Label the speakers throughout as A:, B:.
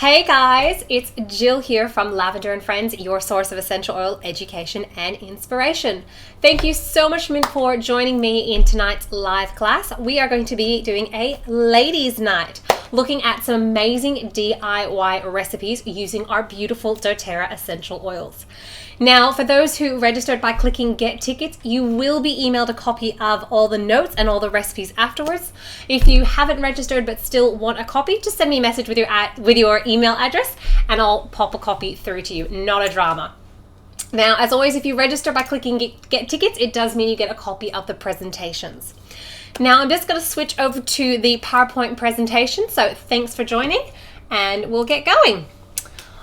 A: Hey guys, it's Jill here from Lavender and Friends, your source of essential oil education and inspiration. Thank you so much for joining me in tonight's live class. We are going to be doing a ladies' night, looking at some amazing DIY recipes using our beautiful doTERRA essential oils. Now, for those who registered by clicking Get Tickets, you will be emailed a copy of all the notes and all the recipes afterwards. If you haven't registered but still want a copy, just send me a message with your email address and I'll pop a copy through to you. Not a drama. Now, as always, if you register by clicking Get Tickets, it does mean you get a copy of the presentations. Now, I'm just going to switch over to the PowerPoint presentation, so thanks for joining and we'll get going.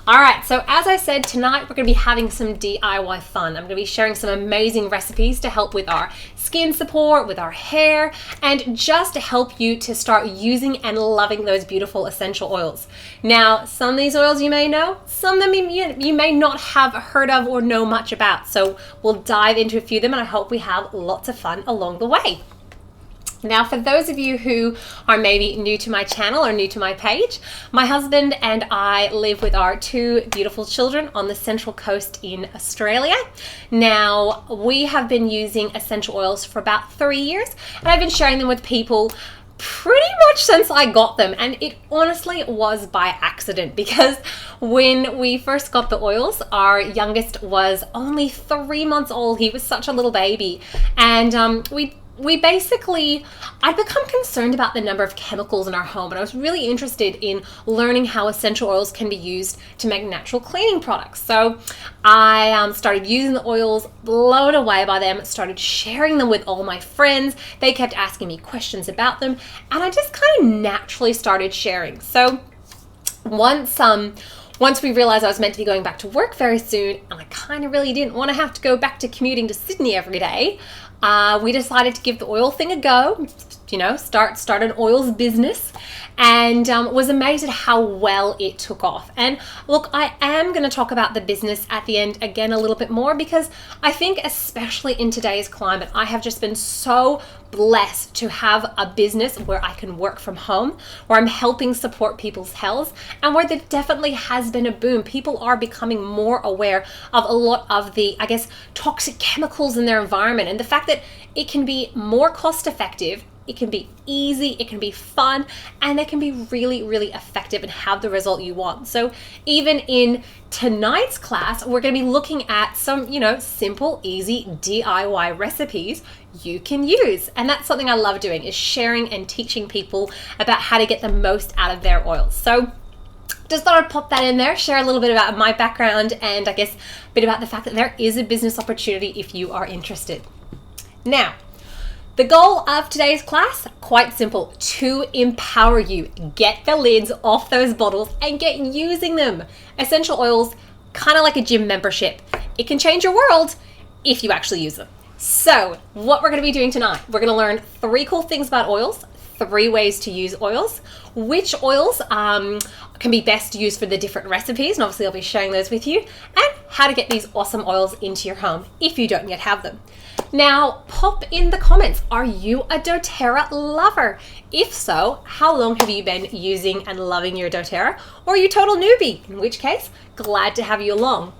A: All right, so as I said, tonight we're going to be having some DIY fun. I'm going to be sharing some amazing recipes to help with our skin support, with our hair, and just to help you to start using and loving those beautiful essential oils. Now, some of these oils you may know, some of them you may not have heard of or know much about. So we'll dive into a few of them and I hope we have lots of fun along the way. Now, for those of you who are maybe new to my channel or new to my page, my husband and I live with our two beautiful children on the Central Coast in Australia. Now, we have been using essential oils for about 3 years, and I've been sharing them with people pretty much since I got them, and it honestly was by accident because when we first got the oils, our youngest was only 3 months old. He was such a little baby, and I'd become concerned about the number of chemicals in our home, and I was really interested in learning how essential oils can be used to make natural cleaning products. So I started using the oils, blown away by them, started sharing them with all my friends. They kept asking me questions about them, and I just kind of naturally started sharing. So once we realized I was meant to be going back to work very soon, and I kind of really didn't want to have to go back to commuting to Sydney every day, we decided to give the oil thing a go, start an oils business, and was amazed at how well it took off. And look, I am going to talk about the business at the end again a little bit more because I think especially in today's climate, I have just been so blessed to have a business where I can work from home, where I'm helping support people's health, and where there definitely has been a boom. People are becoming more aware of a lot of the, toxic chemicals in their environment, and the fact that it can be more cost effective, it can be easy, it can be fun, and it can be really, really effective and have the result you want. So even in tonight's class, we're going to be looking at some, simple, easy DIY recipes you can use. And that's something I love doing, is sharing and teaching people about how to get the most out of their oils. So just thought I'd pop that in there, share a little bit about my background, and a bit about the fact that there is a business opportunity if you are interested. Now, the goal of today's class, quite simple, to empower you. Get the lids off those bottles and get using them. Essential oils, kind of like a gym membership. It can change your world if you actually use them. So what we're going to be doing tonight, we're going to learn 3 cool things about oils, 3 ways to use oils, which oils can be best used for the different recipes, and obviously I'll be sharing those with you, and how to get these awesome oils into your home if you don't yet have them. Now, pop in the comments, are you a doTERRA lover? If so, how long have you been using and loving your doTERRA? Or are you a total newbie? In which case, glad to have you along.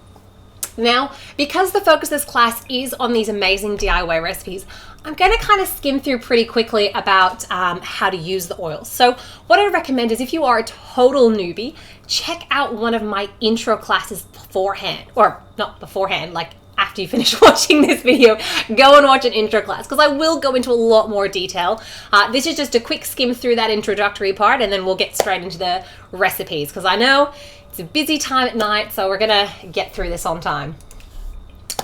A: Now, because the focus of this class is on these amazing DIY recipes, I'm going to kind of skim through pretty quickly about how to use the oils. So what I recommend is if you are a total newbie, check out one of my intro classes beforehand, or not beforehand, like after you finish watching this video, go and watch an intro class because I will go into a lot more detail. This is just a quick skim through that introductory part, and then we'll get straight into the recipes because I know it's a busy time at night, so we're gonna get through this on time.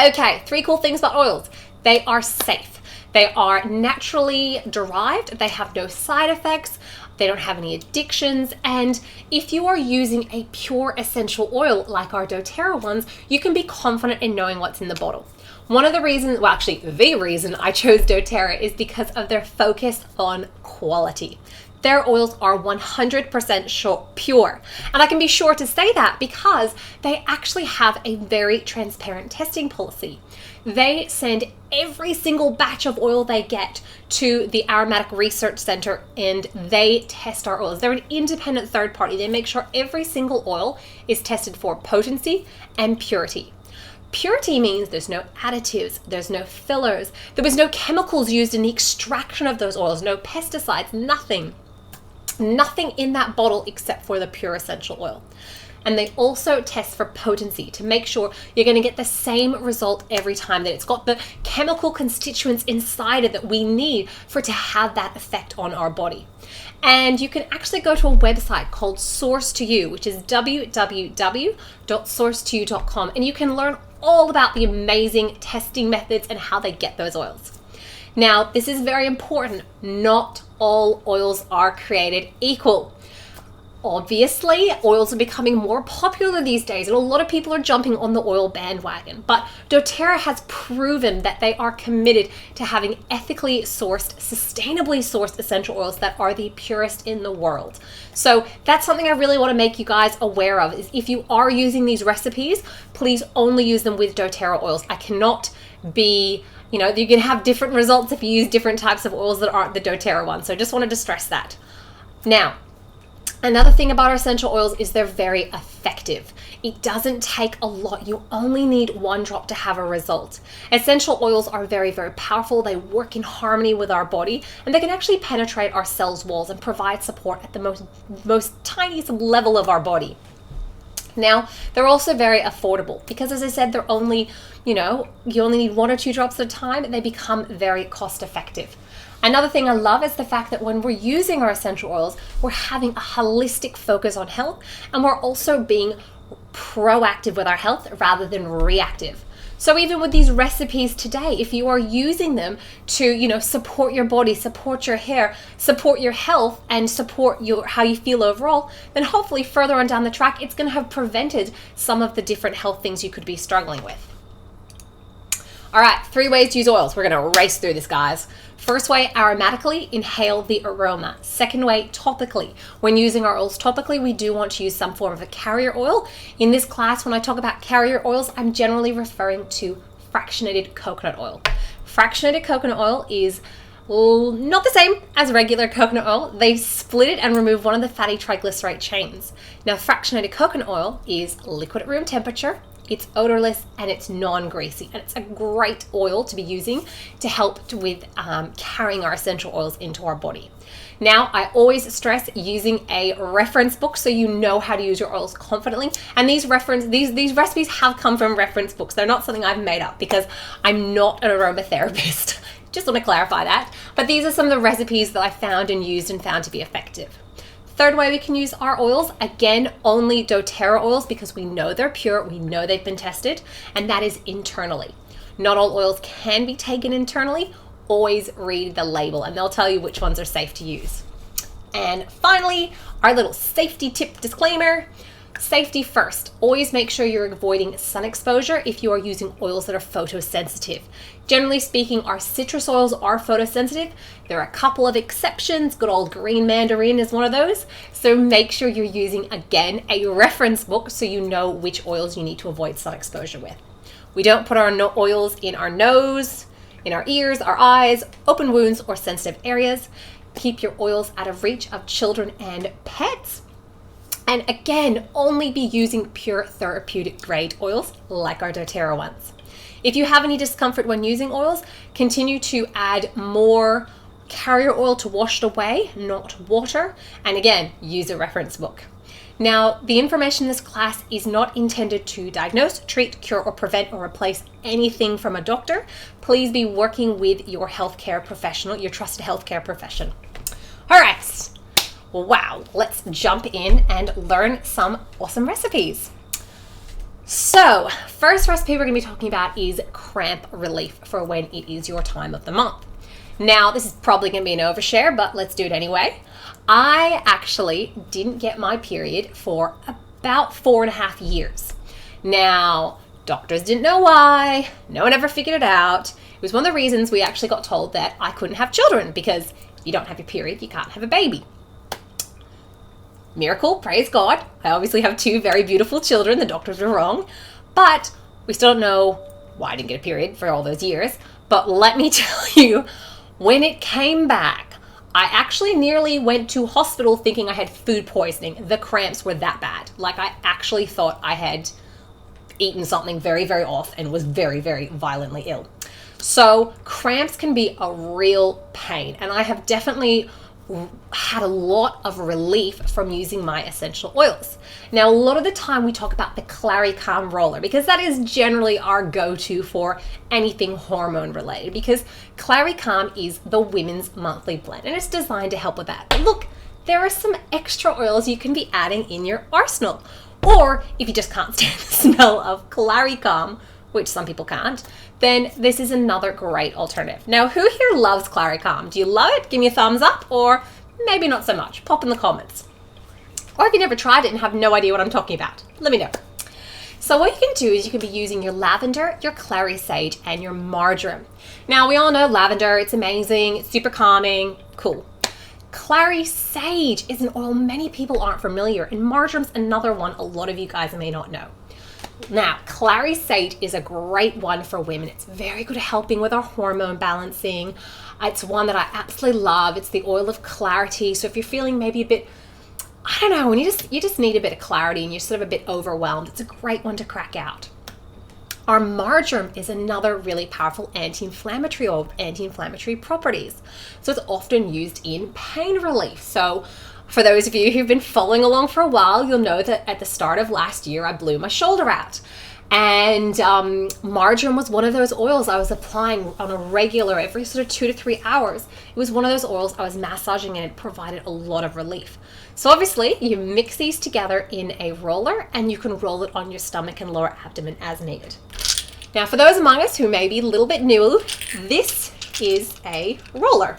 A: Okay, 3 cool things about oils. They are safe. They are naturally derived. They have no side effects. They don't have any addictions. And if you are using a pure essential oil like our doTERRA ones, you can be confident in knowing what's in the bottle. One of the reasons, well, actually the reason I chose doTERRA is because of their focus on quality. their oils are 100% pure. And I can be sure to say that because they actually have a very transparent testing policy. They send every single batch of oil they get to the Aromatic Research Center and they test our oils. They're an independent third party. They make sure every single oil is tested for potency and purity. Purity means there's no additives, there's no fillers, there was no chemicals used in the extraction of those oils, no pesticides, nothing. Nothing in that bottle except for the pure essential oil. And they also test for potency to make sure you're going to get the same result every time, that it's got the chemical constituents inside it that we need for it to have that effect on our body. And you can actually go to a website called Source to You, which is www.sourcetoyou.com, and you can learn all about the amazing testing methods and how they get those oils. Now, this is very important. Not all oils are created equal. Obviously, oils are becoming more popular these days and a lot of people are jumping on the oil bandwagon. But doTERRA has proven that they are committed to having ethically sourced, sustainably sourced essential oils that are the purest in the world. So that's something I really want to make you guys aware of, is if you are using these recipes, please only use them with doTERRA oils. I cannot be, you can have different results if you use different types of oils that aren't the doTERRA ones. So I just wanted to stress that. Now, another thing about our essential oils is they're very effective. It doesn't take a lot. You only need one drop to have a result. Essential oils are very, very powerful. They work in harmony with our body and they can actually penetrate our cells' walls and provide support at the most tiniest level of our body. Now, they're also very affordable because, as I said, they're only, you only need 1 or 2 drops at a time and they become very cost effective. Another thing I love is the fact that when we're using our essential oils, we're having a holistic focus on health and we're also being proactive with our health rather than reactive. So even with these recipes today, if you are using them to, support your body, support your hair, support your health, and support how you feel overall, then hopefully further on down the track, it's going to have prevented some of the different health things you could be struggling with. All right, 3 ways to use oils. We're going to race through this, guys. First way, aromatically, inhale the aroma. Second way, topically. When using our oils topically, we do want to use some form of a carrier oil. In this class, when I talk about carrier oils, I'm generally referring to fractionated coconut oil. Fractionated coconut oil is not the same as regular coconut oil. They split it and remove one of the fatty triglyceride chains. Now, fractionated coconut oil is liquid at room temperature. It's odorless and it's non-greasy, and it's a great oil to be using to help with carrying our essential oils into our body. Now, I always stress using a reference book so you know how to use your oils confidently. And these recipes have come from reference books. They're not something I've made up because I'm not an aromatherapist. Just want to clarify that. But these are some of the recipes that I found and used and found to be effective. Third way we can use our oils, again, only doTERRA oils because we know they're pure, we know they've been tested, and that is internally. Not all oils can be taken internally. Always read the label and they'll tell you which ones are safe to use. And finally, our little safety tip disclaimer. Safety first. Always make sure you're avoiding sun exposure if you are using oils that are photosensitive. Generally speaking, our citrus oils are photosensitive. There are a couple of exceptions. Good old green mandarin is one of those. So make sure you're using, again, a reference book so you know which oils you need to avoid sun exposure with. We don't put our oils in our nose, in our ears, our eyes, open wounds, or sensitive areas. Keep your oils out of reach of children and pets. And again, only be using pure therapeutic grade oils like our doTERRA ones. If you have any discomfort when using oils, continue to add more carrier oil to wash it away, not water. And again, use a reference book. Now, the information in this class is not intended to diagnose, treat, cure, or prevent or replace anything from a doctor. Please be working with your healthcare professional, your trusted healthcare professional. All right. Wow, let's jump in and learn some awesome recipes. So, first recipe we're going to be talking about is cramp relief for when it is your time of the month. Now, this is probably going to be an overshare, but let's do it anyway. I actually didn't get my period for about 4.5 years. Now, doctors didn't know why. No one ever figured it out. It was one of the reasons we actually got told that I couldn't have children because if you don't have your period, you can't have a baby. Miracle, praise God. I obviously have 2 very beautiful children. The doctors were wrong. But we still don't know why I didn't get a period for all those years. But let me tell you, when it came back, I actually nearly went to hospital thinking I had food poisoning. The cramps were that bad. Like, I actually thought I had eaten something very, very off and was very, very violently ill. So cramps can be a real pain, and I have definitely had a lot of relief from using my essential oils. Now, a lot of the time we talk about the Claricalm roller because that is generally our go-to for anything hormone related, because Claricalm is the women's monthly blend and it's designed to help with that. But look, there are some extra oils you can be adding in your arsenal. Or if you just can't stand the smell of Claricalm, which some people can't, then this is another great alternative. Now, who here loves Claricalm? Do you love it? Give me a thumbs up, or maybe not so much. Pop in the comments. Or if you never tried it and have no idea what I'm talking about, let me know. So what you can do is you can be using your lavender, your clary sage, and your marjoram. Now, we all know lavender, it's amazing, it's super calming, cool. Clary sage is an oil many people aren't familiar, and marjoram's another one a lot of you guys may not know. Now, clary sage is a great one for women. It's very good at helping with our hormone balancing. It's one that I absolutely love. It's the oil of clarity. So if you're feeling maybe a bit, I don't know, when you just need a bit of clarity and you're sort of a bit overwhelmed, it's a great one to crack out. Our marjoram is another really powerful anti-inflammatory oil with anti-inflammatory properties. So it's often used in pain relief. So for those of you who've been following along for a while, you'll know that at the start of last year, I blew my shoulder out. And marjoram was one of those oils I was applying on a regular, every sort of 2 to 3 hours. It was one of those oils I was massaging and it provided a lot of relief. So obviously you mix these together in a roller and you can roll it on your stomach and lower abdomen as needed. Now, for those among us who may be a little bit new, this is a roller.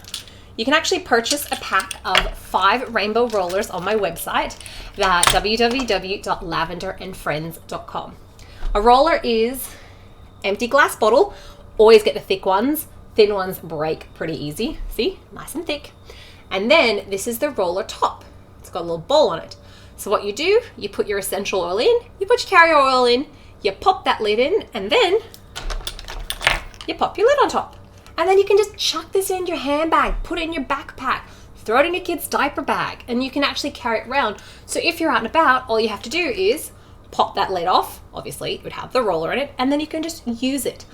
A: You can actually purchase a pack of 5 rainbow rollers on my website, at www.lavenderandfriends.com. A roller is empty glass bottle. Always get the thick ones. Thin ones break pretty easy. See, nice and thick. And then this is the roller top. It's got a little bowl on it. So what you do, you put your essential oil in, you put your carrier oil in, you pop that lid in, and then you pop your lid on top. And then you can just chuck this in your handbag, put it in your backpack, throw it in your kid's diaper bag, and you can actually carry it around. So if you're out and about, all you have to do is pop that lid off. Obviously, it would have the roller in it, and then you can just use it.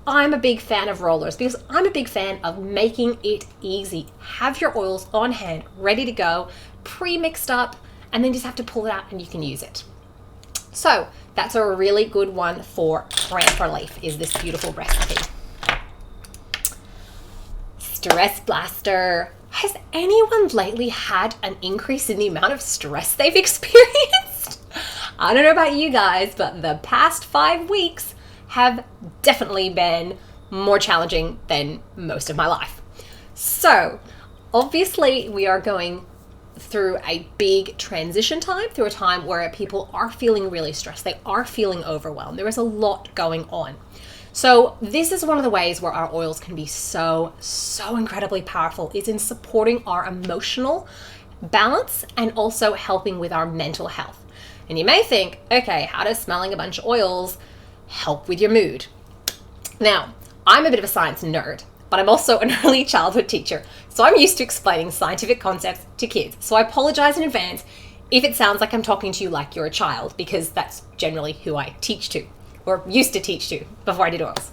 A: I'm a big fan of rollers because I'm a big fan of making it easy. Have your oils on hand, ready to go, pre-mixed up, and then just have to pull it out and you can use it. So that's a really good one for cramp relief, is this beautiful recipe. Stress Blaster. Has anyone lately had an increase in the amount of stress they've experienced? I don't know about you guys, but the past 5 weeks have definitely been more challenging than most of my life. So obviously we are going through a big transition time, through a time where people are feeling really stressed. They are feeling overwhelmed. There is a lot going on. So this is one of the ways where our oils can be so incredibly powerful, is in supporting our emotional balance and also helping with our mental health. And you may think, okay, how does smelling a bunch of oils help with your mood? Now, I'm a bit of a science nerd, but I'm also an early childhood teacher. So I'm used to explaining scientific concepts to kids. So I apologize in advance if it sounds like I'm talking to you like you're a child, because that's generally who I teach to, or used to teach to before I did oils.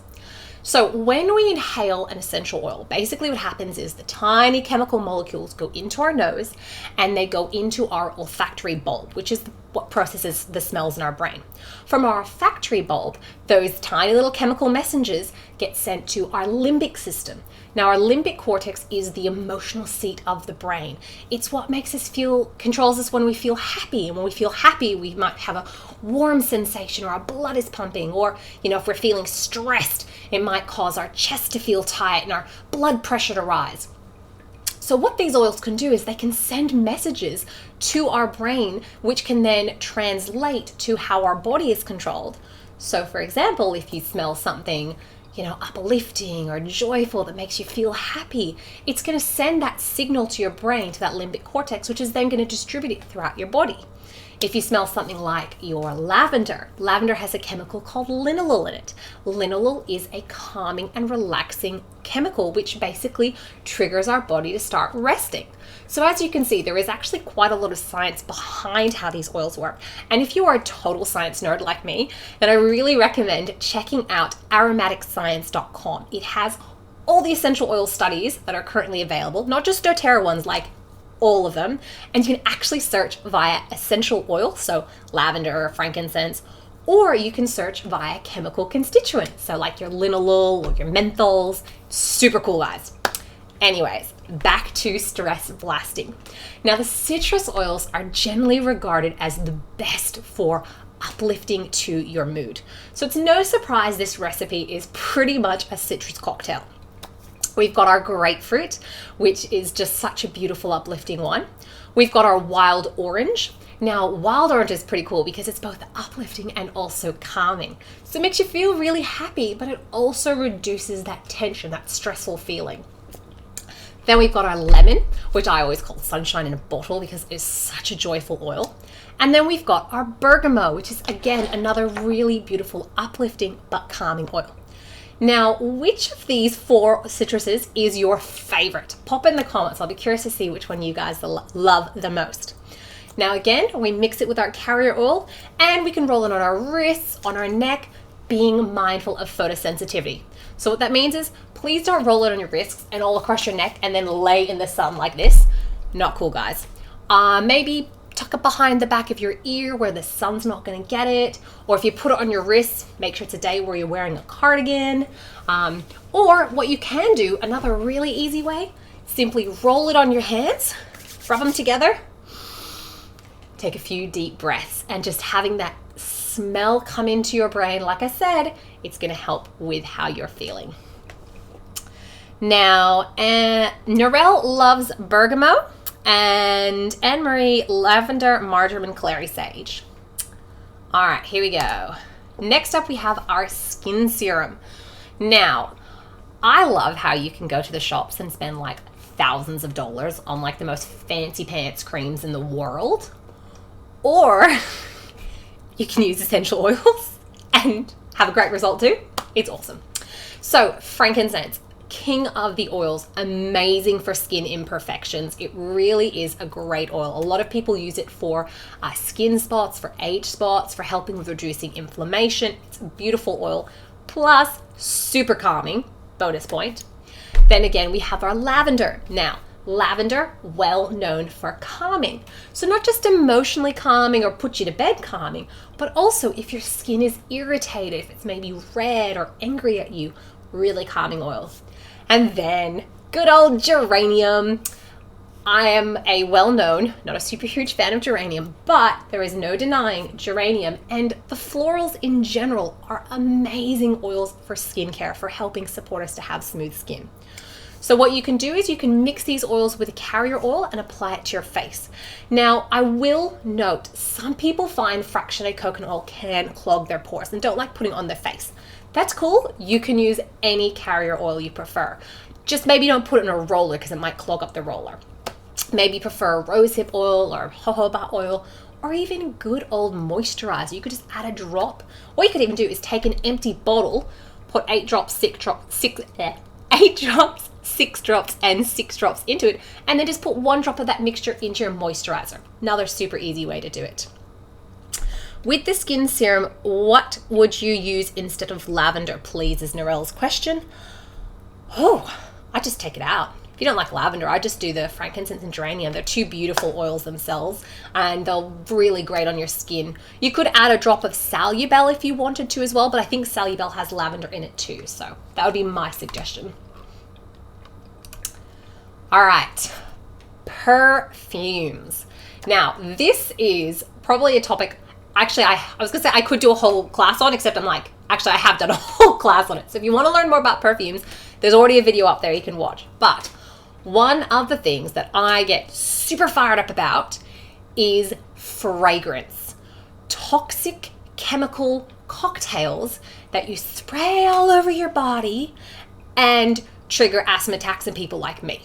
A: So when we inhale an essential oil, basically what happens is the tiny chemical molecules go into our nose and they go into our olfactory bulb, which is what processes the smells in our brain. From our olfactory bulb, those tiny little chemical messengers get sent to our limbic system. Now, our limbic cortex is the emotional seat of the brain. It's what makes us controls us when we feel happy. And when we feel happy, we might have a warm sensation, or our blood is pumping, or, if we're feeling stressed, it might cause our chest to feel tight and our blood pressure to rise. So what these oils can do is they can send messages to our brain, which can then translate to how our body is controlled. So for example, if you smell something uplifting or joyful, that makes you feel happy, it's going to send that signal to your brain, to that limbic cortex, which is then going to distribute it throughout your body. If you smell something like your lavender has a chemical called linalool in it. Linalool is a calming and relaxing chemical, which basically triggers our body to start resting. So as you can see, there is actually quite a lot of science behind how these oils work. And if you are a total science nerd like me, then I really recommend checking out aromaticscience.com. It has all the essential oil studies that are currently available, not just doTERRA ones, like all of them, and you can actually search via essential oil, so lavender or frankincense, or you can search via chemical constituents, so like your linalool or your menthols. Super cool, guys. Anyways, back to stress blasting. Now, the citrus oils are generally regarded as the best for uplifting to your mood. So it's no surprise this recipe is pretty much a citrus cocktail. We've got our grapefruit, which is just such a beautiful, uplifting one. We've got our wild orange. Now, wild orange is pretty cool because it's both uplifting and also calming. So it makes you feel really happy, but it also reduces that tension, that stressful feeling. Then we've got our lemon, which I always call sunshine in a bottle because it's such a joyful oil. And then we've got our bergamot, which is again another really beautiful, uplifting but calming oil. Now, which of these 4 citruses is your favorite? Pop in the comments. I'll be curious to see which one you guys love the most. Now, again, we mix it with our carrier oil, and we can roll it on our wrists, on our neck, being mindful of photosensitivity. So what that means is, please don't roll it on your wrists and all across your neck and then lay in the sun like this. Not cool, guys. Maybe tuck it behind the back of your ear where the sun's not going to get it. Or if you put it on your wrist, make sure it's a day where you're wearing a cardigan. Or what you can do, another really easy way, simply roll it on your hands, rub them together, take a few deep breaths, and just having that smell come into your brain, like I said, it's going to help with how you're feeling. Now, Narelle loves bergamot, and Anne-Marie lavender, marjoram, clary sage. All right, here we go. Next up, we have our skin serum. Now, I love how you can go to the shops and spend like thousands of dollars on like the most fancy pants creams in the world, or you can use essential oils and have a great result too. It's awesome. So frankincense, king of the oils, amazing for skin imperfections. It really is a great oil. A lot of people use it for skin spots, for age spots, for helping with reducing inflammation. It's a beautiful oil, plus super calming, bonus point. Then again, we have our lavender. Now, lavender, well known for calming. So not just emotionally calming or put you to bed calming, but also if your skin is irritated, if it's maybe red or angry at you, really calming oil. And then good old geranium. I am a well-known, not a super huge fan of geranium, but there is no denying geranium and the florals in general are amazing oils for skincare, for helping support us to have smooth skin. So what you can do is you can mix these oils with a carrier oil and apply it to your face. Now, I will note, some people find fractionated coconut oil can clog their pores and don't like putting it on their face. That's cool. You can use any carrier oil you prefer. Just maybe don't put it in a roller because it might clog up the roller. Maybe prefer rosehip oil or jojoba oil, or even good old moisturizer. You could just add a drop. What you could even do is take an empty bottle, put 8 drops, 6 drops, 6 drops, and 6 drops into it, and then just put 1 drop of that mixture into your moisturizer. Another super easy way to do it. With the skin serum, what would you use instead of lavender, please, is Narelle's question. Oh, I just take it out. If you don't like lavender, I just do the frankincense and geranium. They're 2 beautiful oils themselves, and they're really great on your skin. You could add a drop of Salubel if you wanted to as well, but I think Salubel has lavender in it too, so that would be my suggestion. All right, perfumes. Now, this is probably a topic, actually, I was gonna say I could do a whole class on, except I'm like, actually I have done a whole class on it. So if you wanna learn more about perfumes, there's already a video up there you can watch. But one of the things that I get super fired up about is fragrance. Toxic chemical cocktails that you spray all over your body and trigger asthma attacks in people like me.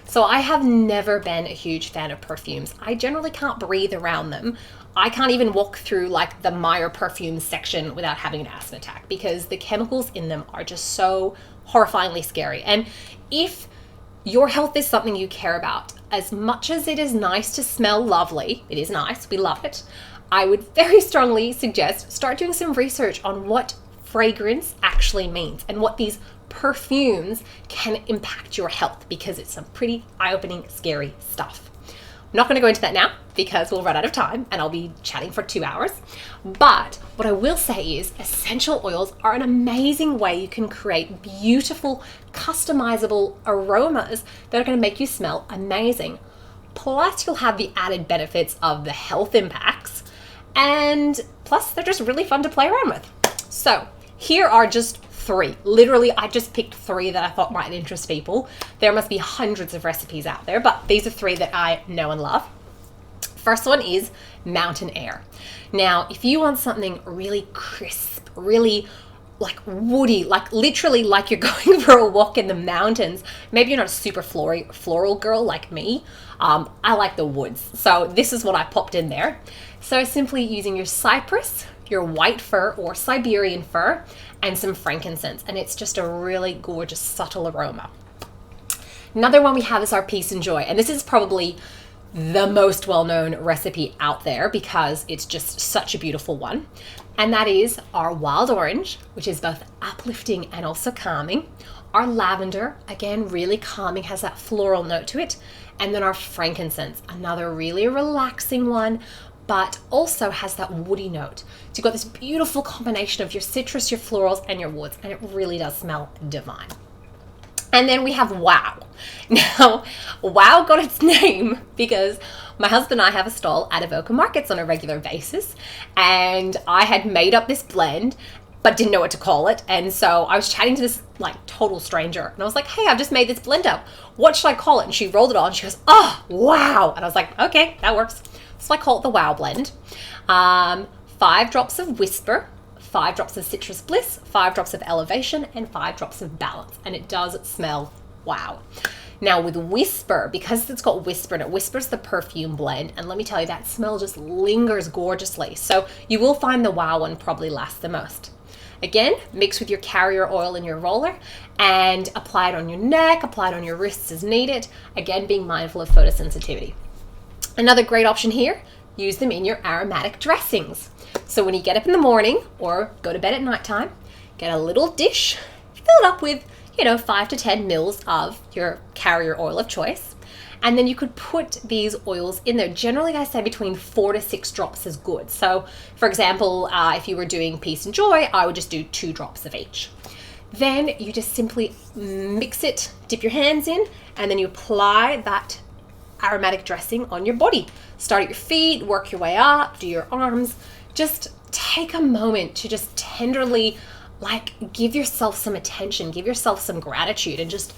A: So I have never been a huge fan of perfumes. I generally can't breathe around them. I can't even walk through like the Meyer perfume section without having an asthma attack because the chemicals in them are just so horrifyingly scary. And if your health is something you care about, as much as it is nice to smell lovely, it is nice, we love it, I would very strongly suggest start doing some research on what fragrance actually means and what these perfumes can impact your health, because it's some pretty eye-opening, scary stuff. I'm not going to go into that now because we'll run out of time and I'll be chatting for 2 hours. But what I will say is essential oils are an amazing way you can create beautiful, customizable aromas that are going to make you smell amazing. Plus, you'll have the added benefits of the health impacts, and plus they're just really fun to play around with. So here are just 3. Literally, I just picked 3 that I thought might interest people. There must be hundreds of recipes out there, but these are 3 that I know and love. First one is mountain air. Now, if you want something really crisp, really like woody, like literally like you're going for a walk in the mountains, maybe you're not a super floral girl like me, I like the woods. So this is what I popped in there. So simply using your cypress, your white fir or Siberian fir, and some frankincense, and it's just a really gorgeous subtle aroma. Another one we have is our peace and joy, and this is probably the most well-known recipe out there because it's just such a beautiful one, and that is our wild orange, which is both uplifting and also calming, our lavender, again really calming, has that floral note to it, and then our frankincense, another really relaxing one, but also has that woody note. So you've got this beautiful combination of your citrus, your florals, and your woods, and it really does smell divine. And then we have Wow. Now, Wow got its name because my husband and I have a stall at Avoca Markets on a regular basis, and I had made up this blend but didn't know what to call it. And so I was chatting to this like total stranger, and I was like, hey, I've just made this blend up. What should I call it? And she rolled it on. She goes, oh, wow. And I was like, okay, that works. So I call it the Wow blend. 5 drops of Whisper, 5 drops of Citrus Bliss, 5 drops of Elevation, and 5 drops of Balance. And it does smell wow. Now with Whisper, because it's got Whisper in it, Whisper's the perfume blend, and let me tell you, that smell just lingers gorgeously. So you will find the Wow one probably lasts the most. Again, mix with your carrier oil in your roller and apply it on your neck, apply it on your wrists as needed. Again, being mindful of photosensitivity. Another great option here, use them in your aromatic dressings. So when you get up in the morning or go to bed at nighttime, get a little dish, fill it up with, 5 to 10 mils of your carrier oil of choice. And then you could put these oils in there. Generally, I say between 4 to 6 drops is good. So for example, if you were doing peace and joy, I would just do 2 drops of each. Then you just simply mix it, dip your hands in, and then you apply that aromatic dressing on your body. Start at your feet, work your way up, do your arms. Just take a moment to just tenderly give yourself some attention, give yourself some gratitude, and just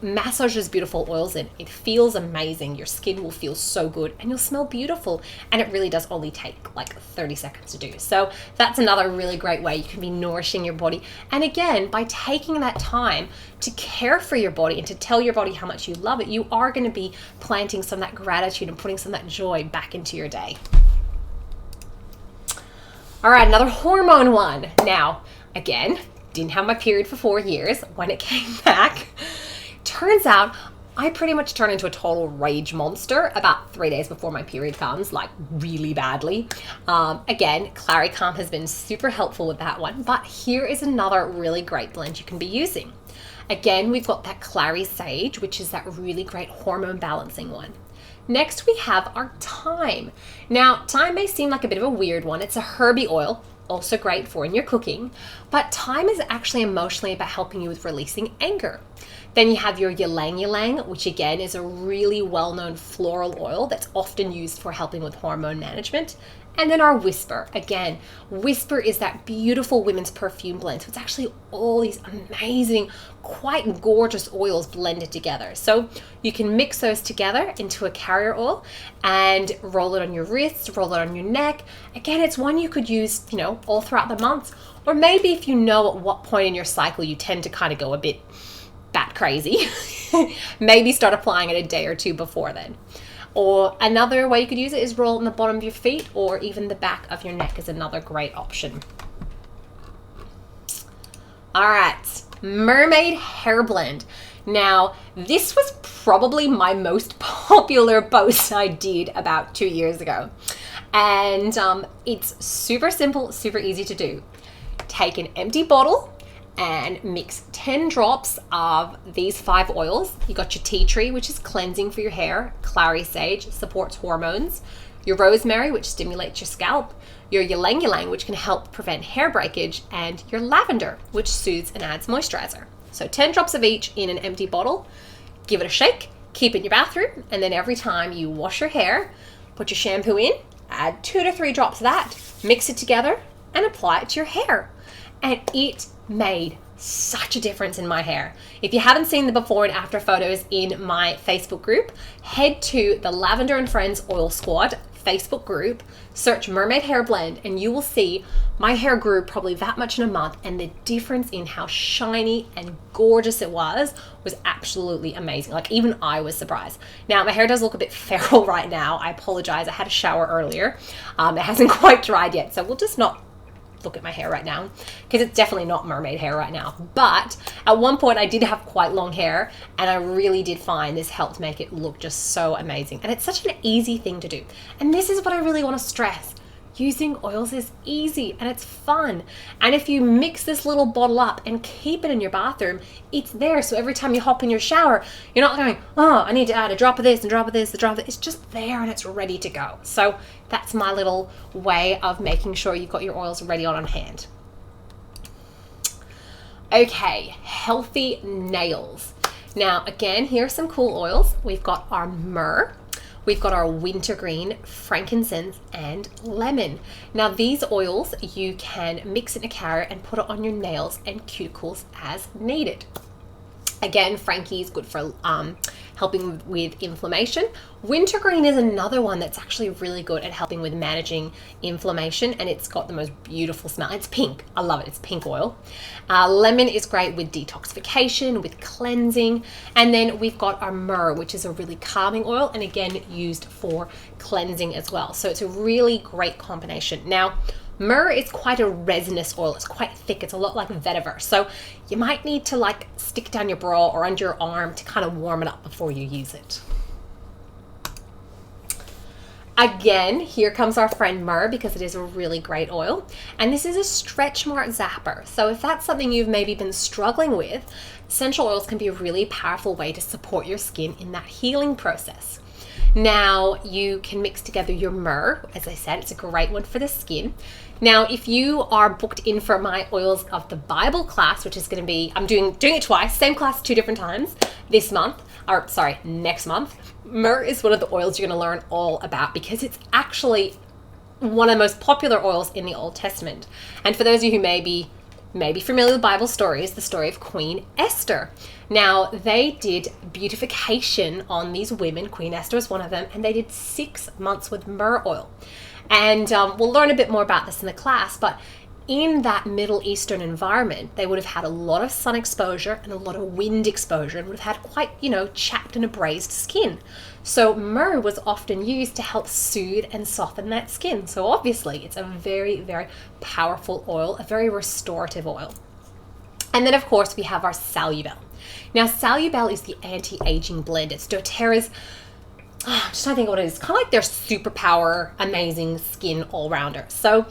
A: massage those beautiful oils in. It feels amazing. Your skin will feel so good and you'll smell beautiful, and it really does only take 30 seconds to do. So that's another really great way you can be nourishing your body. And again, by taking that time to care for your body and to tell your body how much you love it, you are going to be planting some of that gratitude and putting some of that joy back into your day. All right, another hormone one. Now, again, didn't have my period for 4 years. When it came back, turns out I pretty much turn into a total rage monster about 3 days before my period comes, really badly. Again, Claricalm has been super helpful with that one, but here is another really great blend you can be using. Again, we've got that Clary Sage, which is that really great hormone balancing one. Next, we have our thyme. Now, thyme may seem like a bit of a weird one. It's a herby oil, also great for in your cooking, but thyme is actually emotionally about helping you with releasing anger. Then you have your ylang ylang, which again is a really well-known floral oil that's often used for helping with hormone management. And then our Whisper. Again, Whisper is that beautiful women's perfume blend. So it's actually all these amazing, quite gorgeous oils blended together. So you can mix those together into a carrier oil and roll it on your wrists, roll it on your neck. Again, it's one you could use, all throughout the months. Or maybe if you know at what point in your cycle you tend to kind of go a bit bat crazy, maybe start applying it a day or two before then. Or another way you could use it is roll on the bottom of your feet, or even the back of your neck is another great option. All right, mermaid hair blend. Now, this was probably my most popular post I did about 2 years ago. And it's super simple, super easy to do. Take an empty bottle and mix 10 drops of these 5 oils. You got your tea tree, which is cleansing for your hair, clary sage, supports hormones, your rosemary, which stimulates your scalp, your ylang ylang, which can help prevent hair breakage, and your lavender, which soothes and adds moisturizer. So 10 drops of each in an empty bottle. Give it a shake, keep it in your bathroom, and then every time you wash your hair, put your shampoo in, add 2 to 3 drops of that, mix it together, and apply it to your hair. And it made such a difference in my hair. If you haven't seen the before and after photos in my Facebook group, head to the Lavender and Friends Oil Squad Facebook group, search Mermaid Hair Blend, and you will see my hair grew probably that much in a month, and the difference in how shiny and gorgeous it was absolutely amazing. Like, even I was surprised. Now, my hair does look a bit feral right now. I apologize. I had a shower earlier. It hasn't quite dried yet, so we'll just not look at my hair right now, because it's definitely not mermaid hair right now. But at one point I did have quite long hair, and I really did find this helped make it look just so amazing. And it's such an easy thing to do. And this is what I really want to stress. Using oils is easy and it's fun. And if you mix this little bottle up and keep it in your bathroom, it's there. So every time you hop in your shower, you're not going, oh, I need to add a drop of this and drop of this, a drop of this. It's just there and it's ready to go. So that's my little way of making sure you've got your oils ready on hand. Okay, healthy nails. Now, again, here are some cool oils. We've got our myrrh. We've got our wintergreen, frankincense, and lemon. Now, these oils, you can mix in a carrot and put it on your nails and cuticles as needed. Again, Frankie is good for helping with inflammation. Wintergreen is another one that's actually really good at helping with managing inflammation, and it's got the most beautiful smell. It's pink. I love it. It's pink oil. Lemon is great with detoxification, with cleansing. And then we've got our myrrh, which is a really calming oil, and again, used for cleansing as well. So it's a really great combination. Now, myrrh is quite a resinous oil. It's quite thick. It's a lot like vetiver. So you might need to like stick down your bra or under your arm to kind of warm it up before you use it. Again, here comes our friend myrrh, because it is a really great oil. And this is a stretch mark zapper. So if that's something you've maybe been struggling with, essential oils can be a really powerful way to support your skin in that healing process. Now, you can mix together your myrrh. As I said, it's a great one for the skin. Now, if you are booked in for my Oils of the Bible class, which is going to be, I'm doing it twice, same class 2 different times this month, or sorry, next month. Myrrh is one of the oils you're going to learn all about, because it's actually one of the most popular oils in the Old Testament. And for those of you who may be familiar with Bible stories, the story of Queen Esther. Now, they did beautification on these women. Queen Esther was one of them, and they did 6 months with myrrh oil. And we'll learn a bit more about this in the class, but in that Middle Eastern environment, they would have had a lot of sun exposure and a lot of wind exposure, and would have had quite, chapped and abrased skin. So myrrh was often used to help soothe and soften that skin. So obviously it's a very, very powerful oil, a very restorative oil. And then of course we have our Salubel. Now, Salubel is the anti-aging blend. It's doTERRA's, I'm just trying to think of what it is. It's kind of like their superpower, amazing skin all-rounder. So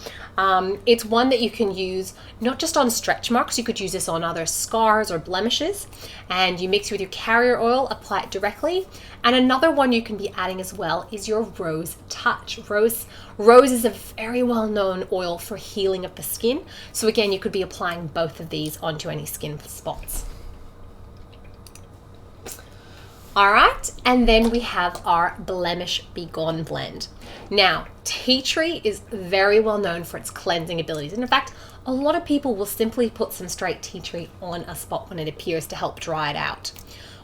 A: it's one that you can use not just on stretch marks. You could use this on other scars or blemishes. And you mix it with your carrier oil, apply it directly. And another one you can be adding as well is your Rose Touch. Rose is a very well-known oil for healing of the skin. So again, you could be applying both of these onto any skin spots. All right, and then we have our Blemish Be Gone blend. Now, tea tree is very well known for its cleansing abilities. And in fact, a lot of people will simply put some straight tea tree on a spot when it appears to help dry it out.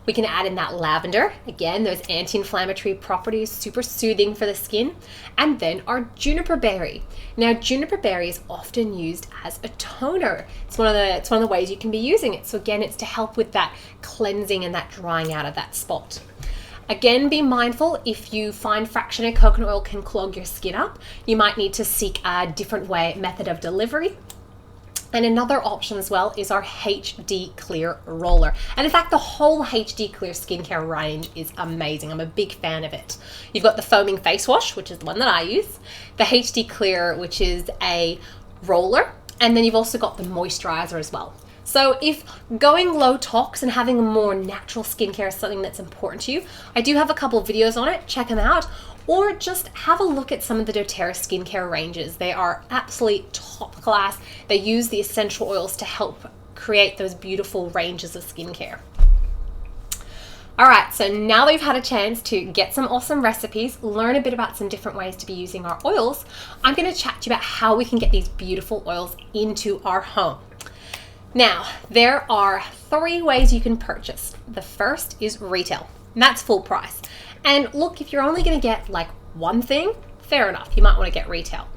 A: We can add in that lavender, again, those anti-inflammatory properties, super soothing for the skin. And then our juniper berry. Now, juniper berry is often used as a toner. It's one of the ways you can be using it. So again, it's to help with that cleansing and that drying out of that spot. Again, be mindful if you find fractionated coconut oil can clog your skin up, you might need to seek a different method of delivery. And another option as well is our HD Clear Roller. And in fact, the whole HD Clear skincare range is amazing. I'm a big fan of it. You've got the foaming face wash, which is the one that I use, the HD Clear, which is a roller, and then you've also got the moisturizer as well. So if going low tox and having a more natural skincare is something that's important to you, I do have a couple of videos on it, check them out. Or just have a look at some of the doTERRA skincare ranges. They are absolutely top class. They use the essential oils to help create those beautiful ranges of skincare. All right, so now that we've had a chance to get some awesome recipes, learn a bit about some different ways to be using our oils, I'm gonna chat to you about how we can get these beautiful oils into our home. Now, there are 3 ways you can purchase. The first is retail, and that's full price. And look, if you're only gonna get like one thing, fair enough, you might wanna get retail.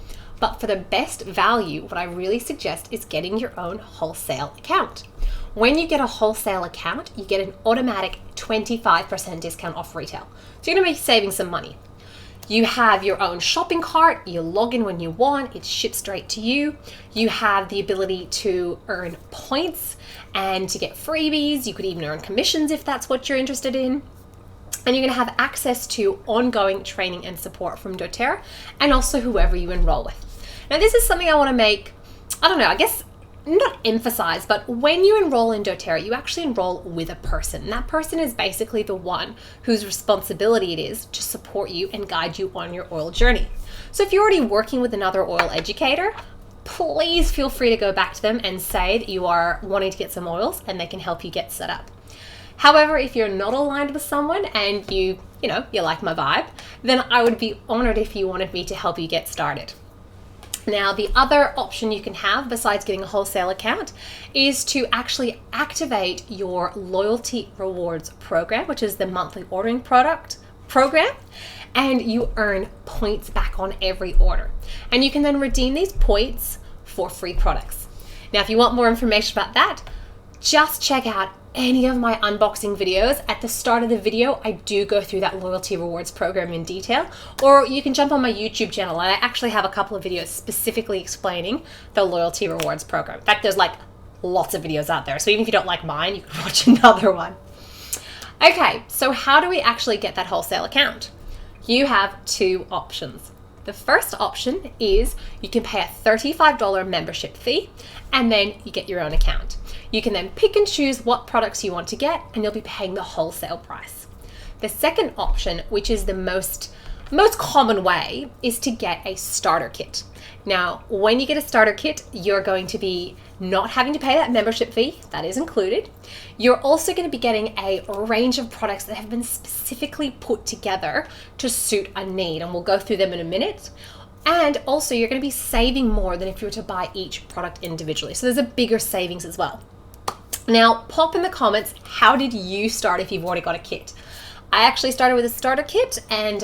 A: But for the best value, what I really suggest is getting your own wholesale account. When you get a wholesale account, you get an automatic 25% discount off retail. So you're gonna be saving some money. You have your own shopping cart, you log in when you want, it's shipped straight to you. You have the ability to earn points and to get freebies. You could even earn commissions if that's what you're interested in. And you're going to have access to ongoing training and support from doTERRA and also whoever you enroll with. Now, this is something I want to make, I don't know, I guess not emphasize, but when you enroll in doTERRA, you actually enroll with a person. And that person is basically the one whose responsibility it is to support you and guide you on your oil journey. So if you're already working with another oil educator, please feel free to go back to them and say that you are wanting to get some oils and they can help you get set up. However, if you're not aligned with someone and you like my vibe, then I would be honored if you wanted me to help you get started. Now, the other option you can have besides getting a wholesale account is to actually activate your loyalty rewards program, which is the monthly ordering product program, and you earn points back on every order. And you can then redeem these points for free products. Now, if you want more information about that, just check out any of my unboxing videos. At the start of the video, I do go through that loyalty rewards program in detail, or you can jump on my YouTube channel and I actually have a couple of videos specifically explaining the loyalty rewards program. In fact, there's like lots of videos out there, so even if you don't like mine, you can watch another one. Okay, so how do we actually get that wholesale account? You have 2 options. The first option is you can pay a $35 membership fee and then you get your own account. You can then pick and choose what products you want to get and you'll be paying the wholesale price. The second option, which is the most common way, is to get a starter kit. Now, when you get a starter kit, you're going to be not having to pay that membership fee, that is included. You're also going to be getting a range of products that have been specifically put together to suit a need, and we'll go through them in a minute. And also, you're going to be saving more than if you were to buy each product individually. So there's a bigger savings as well. Now, pop in the comments, how did you start if you've already got a kit? I actually started with a starter kit, and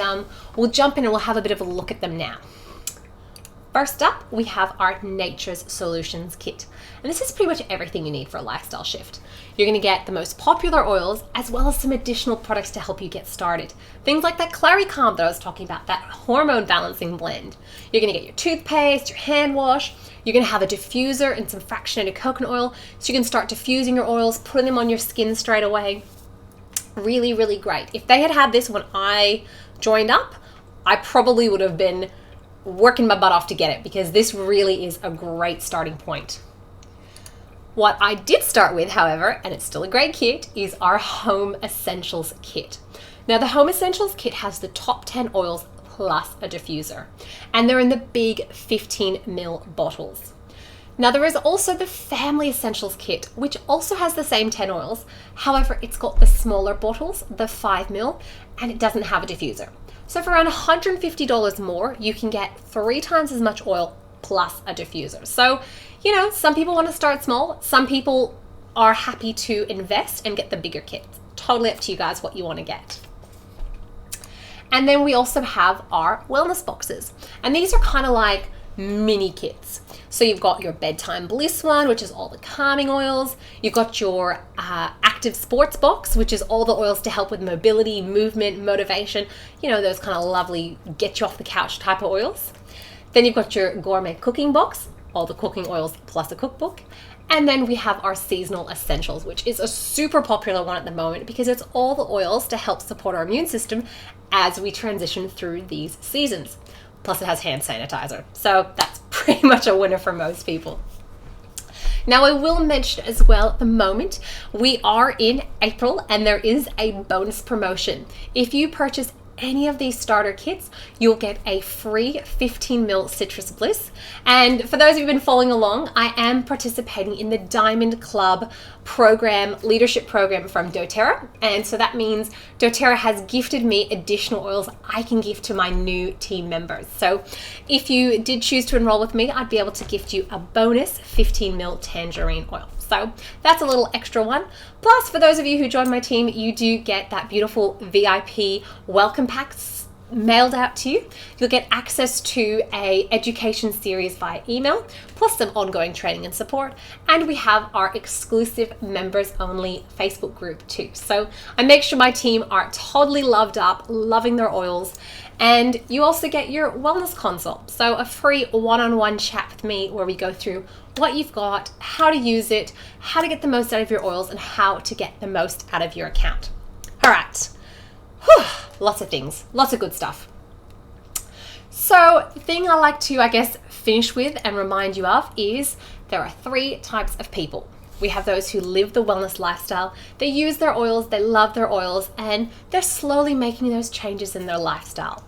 A: we'll jump in and we'll have a bit of a look at them now. First up, we have our Nature's Solutions kit. And this is pretty much everything you need for a lifestyle shift. You're gonna get the most popular oils as well as some additional products to help you get started. Things like that Claricalm that I was talking about, that hormone balancing blend. You're gonna get your toothpaste, your hand wash. You're gonna have a diffuser and some fractionated coconut oil so you can start diffusing your oils, putting them on your skin straight away. Really, really great. If they had had this when I joined up, I probably would have been working my butt off to get it because this really is a great starting point. What I did start with, however, and it's still a great kit, is our Home Essentials kit. Now, the Home Essentials kit has the top 10 oils plus a diffuser, and they're in the big 15 ml bottles. Now, there is also the Family Essentials kit, which also has the same 10 oils. However, it's got the smaller bottles, the 5 ml, and it doesn't have a diffuser. So for around $150 more, you can get 3 times as much oil plus a diffuser. So, some people want to start small. Some people are happy to invest and get the bigger kits. totally up to you guys what you want to get. And then we also have our wellness boxes. And these are kind of like mini kits. So you've got your bedtime bliss one, which is all the calming oils. You've got your active sports box, which is all the oils to help with mobility, movement, motivation, you know, those kind of lovely get you off the couch type of oils. Then you've got your gourmet cooking box, all the cooking oils plus a cookbook. And then we have our seasonal essentials, which is a super popular one at the moment because it's all the oils to help support our immune system as we transition through these seasons. Plus it has hand sanitizer. So that's pretty much a winner for most people. Now I will mention as well at the moment, we are in April and there is a bonus promotion. If you purchase any of these starter kits, you'll get a free 15 ml citrus bliss. And for those of you who've been following along, I am participating in the Diamond Club program, leadership program from doTERRA. And so that means doTERRA has gifted me additional oils I can gift to my new team members. So if you did choose to enroll with me, I'd be able to gift you a bonus 15 ml tangerine oil. So that's a little extra one. Plus, for those of you who join my team, you do get that beautiful VIP welcome packs mailed out to you. You'll get access to a education series via email, plus some ongoing training and support. And we have our exclusive members only Facebook group too. So I make sure my team are totally loved up, loving their oils. And you also get your wellness consult. So a free one-on-one chat with me where we go through what you've got, how to use it, how to get the most out of your oils, and how to get the most out of your account. All right. Whew. Lots of things, lots of good stuff. So the thing I like to, finish with and remind you of is there are 3 types of people. We have those who live the wellness lifestyle. They use their oils, they love their oils, and they're slowly making those changes in their lifestyle.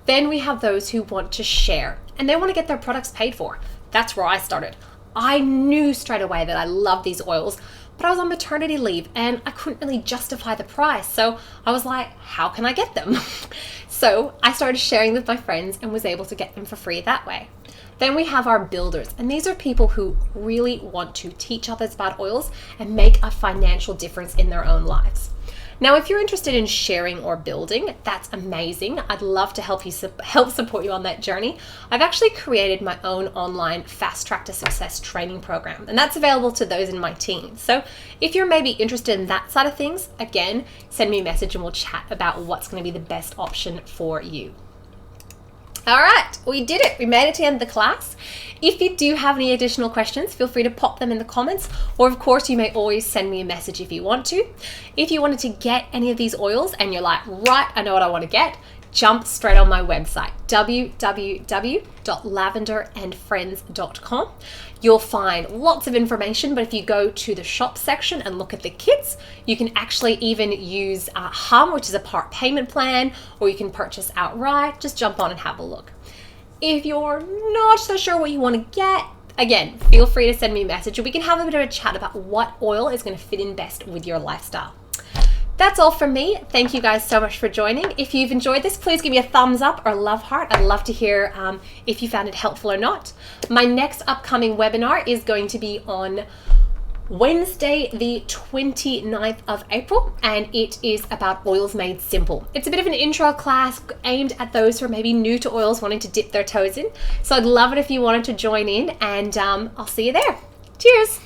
A: Then we have those who want to share and they want to get their products paid for. That's where I started. I knew straight away that I loved these oils, but I was on maternity leave and I couldn't really justify the price. So I was like, how can I get them? So I started sharing with my friends and was able to get them for free that way. Then we have our builders, and these are people who really want to teach others about oils and make a financial difference in their own lives. Now, if you're interested in sharing or building, that's amazing. I'd love to help support you on that journey. I've actually created my own online Fast Track to Success training program, and that's available to those in my team. So if you're maybe interested in that side of things, again, send me a message and we'll chat about what's going to be the best option for you. All right, we did it. We made it to the end of the class. If you do have any additional questions, feel free to pop them in the comments, or of course, you may always send me a message if you want to. If you wanted to get any of these oils and you're like, right, I know what I want to get, jump straight on my website, www.lavenderandfriends.com. You'll find lots of information, but if you go to the shop section and look at the kits, you can actually even use Hum, which is a part payment plan, or you can purchase outright. Just jump on and have a look. If you're not so sure what you want to get, again, feel free to send me a message and we can have a bit of a chat about what oil is going to fit in best with your lifestyle. That's all from me. Thank you guys so much for joining. If you've enjoyed this, please give me a thumbs up or love heart. I'd love to hear if you found it helpful or not. My next upcoming webinar is going to be on Wednesday, the 29th of April, and it is about oils made simple. It's a bit of an intro class aimed at those who are maybe new to oils, wanting to dip their toes in. So I'd love it if you wanted to join in, and I'll see you there. Cheers.